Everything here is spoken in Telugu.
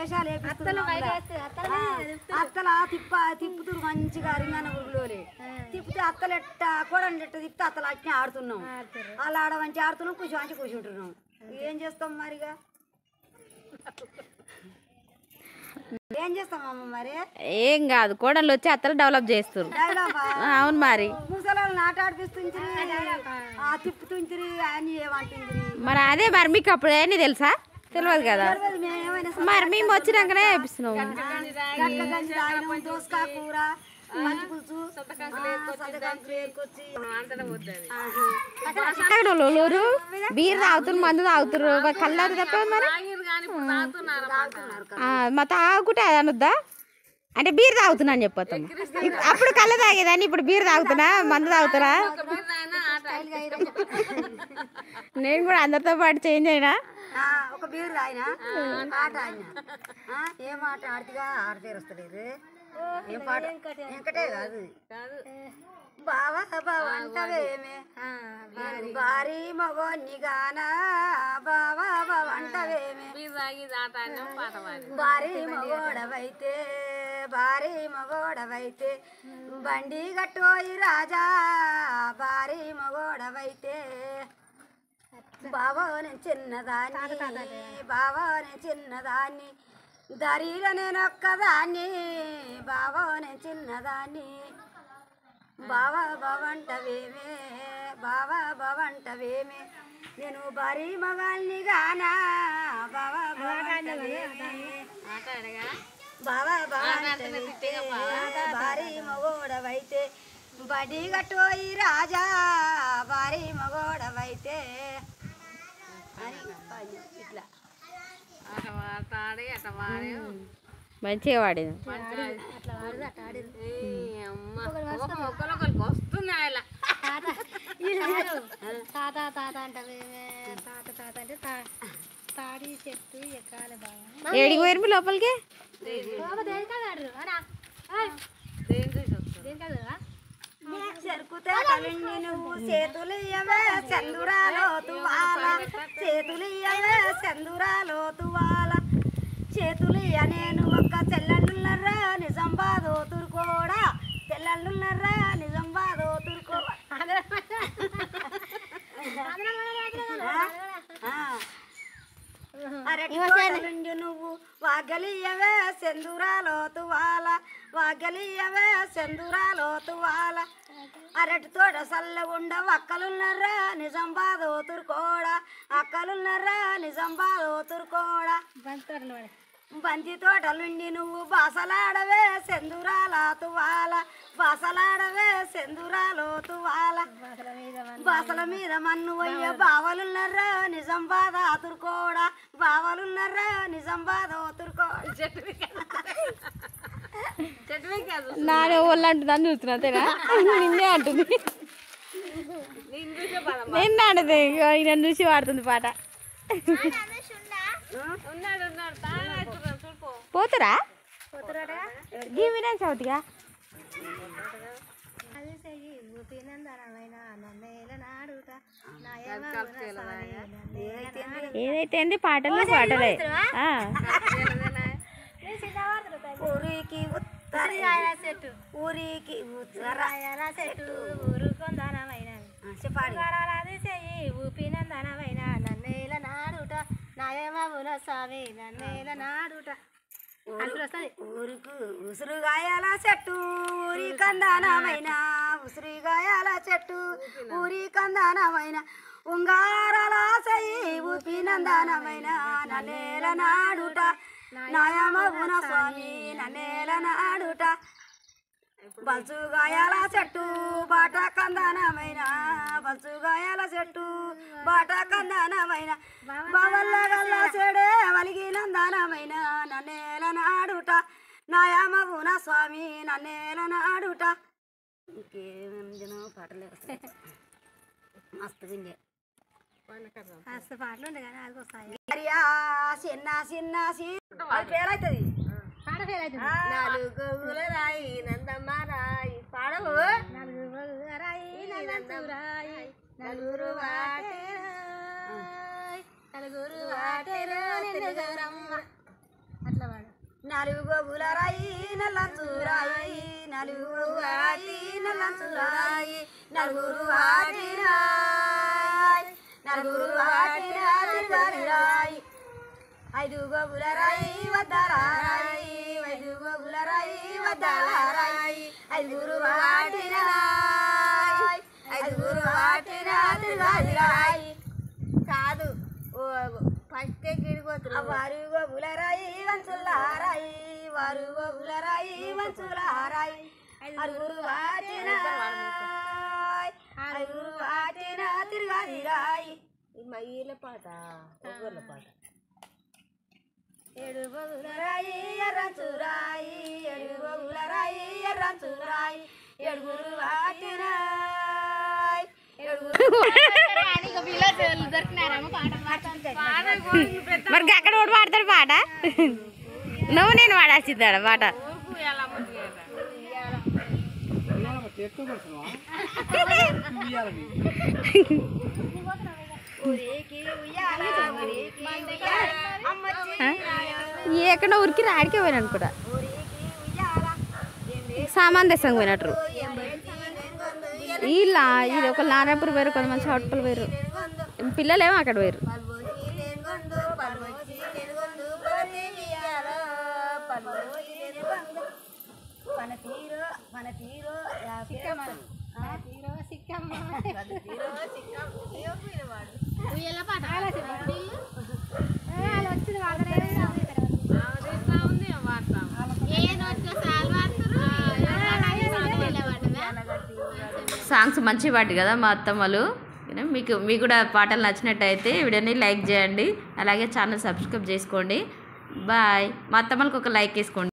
వేషాలు అత్తల తిప్పుతురు మంచిగా రింగాన ఊరిలోనే తిప్పితే అత్తలు ఎట్ట కోడలు ఎట్ట తిప్పితే అత్తలు అట్నే ఆడుతున్నాం అలా ఆడ మంచి ఆడుతున్నాం మంచి కూర్చుంటున్నాం ఏం చేస్తాం మరిగా ఏం చేస్తామమ్మ మరి ఏం కాదు కోడలు వచ్చి అత్తలు డెవలప్ చేస్తారు అవును మరి ముసలాళ్ళు నాట ఆడిపిస్తుంచిరి తిప్పుతుంచిరి అని ఏమంటుంది మరి అదే మరి మీకు అప్పుడు ఏమీ తెలుసా తెలియదు కదా మరి మేము వచ్చినాకనే వేపిస్తున్నాం దోసకాయ కూర బీర్ తాగుతున్నారు మందు తాగుతున్నారు కళ్ళారు తప్ప మరి మా తాగుకుంటే అది అనొద్దా అంటే బీర్ తాగుతున్నా అని చెప్పొస్తాము అప్పుడు కళ్ళ తాగేదాన్ని ఇప్పుడు బీర్ తాగుతున్నా మందు తాగుతున్నా నేను కూడా అందరితో పాటు చేంజ్ అయినా ఒక బీరు ఆయన ఆట ఆయన ఏం ఆట ఆడితేగా ఆడ తీరుస్తలేదు ఏం పాట వెంకటే కాదు బావా బావంటవేమే భారీ మగోన్ని గానా బావా బావంటవేమే భారీ మగోడవైతే బండి గట్టోయి రాజా భారీ మగోడవైతే బావోనే చిన్నదాన్ని దరిలో నేనొక్కదాన్ని బావోనే చిన్నదాన్ని బావా బావంటవేమే నేను భారీ మగాల్ని గానా బావా బావంటవైతే భారీ మగోడవైతే బడి గట్టోయి రాజా భారీ మగోడవైతే అని ఇట్లా మంచిగా వాడేది వస్తుంది తాత తాత అంటే తాత అంటే తాడి చెట్టు ఎక్కాలి బాగా ఏడికి పోయారు లోపలికి చెరుకుతే కలిండి నువ్వు చేతులియవే చందురాలో తువాల చేతులియవే చందురాలో తువాల చేతులియ నేను ఒక్క చెల్లెళ్ళున్నర్రా నిజంబాదో తురుకోడా చెల్లెళ్ళున్నర్రా నిజంబాదో తురుకో అరటి నువ్వు వాగలియవే సెందురాలో తువాల వాగలియవే సెందురాలో తువాల అరటి తోట సల్లగుండ అక్కలున్నర్రా నిజంబాదో తురుకోడా అక్కలున్నర్రా నిజంబాదో తురుకోడా బంతి తోటలుండి నువ్వు బాసలాడవే సెందురాల తువాల బాసలాడవే సెందురాలో తువాల బాసల మీద మన్ను వయ్య బావలున్నర్రా నిజం బాధ తురుకోడా బావలున్నర్రా నిజం బాధ తురుకోడా నానే వాళ్ళు అంటుందని చూస్తున్నా అంతేనా నిన్నే అంటుంది నిన్న అంటుంది ఈయన చూసి వాడుతుంది పాట పోతురా ఈ వినాయక చవితిగా ఏదైతే అండి పాటలు పాటలే ఊరికి చెట్టు ఊరికి చెట్టు ఊరుకొందనమైన ఊపినందనమైన నన్నేల నాడుట నాయమముల స్వామి నన్నేల నాడుట ఊరుకు ఉసురుగాయాల చెట్టు ఊరి కందానమైన ఉసురుగాయాల చెట్టు ఊరి కందానమైన ఉంగారాల సయి ఊపినందనమైన నన్నేల నాడుట నాయమమున స్వామి నన్నేల నాడుట బల్సుగాయాల చెట్టు బాట కందనమైన బల్సుగాయాల చెట్టు బాట కందనమైన బావల్ల గల్ల చెడే వలిగినందనమైన నన్నేల నాడుట నాయమగున స్వామి నన్నేల నాడుట ఇంకేమో పాటలే వస్తాయి మస్తు విండే పాటలు ఉండే కానీ అది వస్తాయి చిన్న చిన్న పేరైతుంది నలుగుల రాయి నందమ్మ రాయి పాడవు నలుగురు రాయి నందరాయి నలుగురు వాటేరు నలుగురు వాటేరు అట్లా నాలుగు గోగుల రాయి నల్లంచురాయి నాలుగు గోగుల రాయి నల్లంచురాయి నలుగురు వాటిన తిరగాలి ఐదు గోగుల రాయి వద్దల రాయి ఐదు గోగుల రాయి వద్దల రాయి ఐదుగురు వాటిన తిరగాలి రాయి కాదు ఫస్ట్ గిడిపోతున్నా వారు గోగుల రాయి వంచులారాయి వారు గోగుల రాయి వంచులారాయి అరుగురు వాటిన తిరగాలి రాయి మయ్యల పాట ఒగ్గల పాట ఏడు గోగుల రాయి ఎర్రంచురాయి ఏడు గోగుల రాయి ఎర్రంచురాయి ఏడుగురు వాటిన మరి అక్కడ కూడా పాడతాడు పాట నువ్వు నేను పాడాల్సిందాడ పాట ఎక్కడ ఊరికి రాడికే పోయినా అనుకుంటా సామాన్ తెస్తాం పోయినట్టు ఇలా ఇది ఒక నారాయణపూర్ వేరు కొంతమంది చోటపల్లి వేరు పిల్లలేమో అక్కడ వేరు సాంగ్స్ మంచి పాట కదా మా అత్తమ్మలు. మీకు కూడా పాటలు నచ్చినట్టయితే వీడియోని లైక్ చేయండి, అలాగే ఛానల్ సబ్స్క్రైబ్ చేసుకోండి. బాయ్. మా అత్తమ్మలకు ఒక లైక్ వేసుకోండి.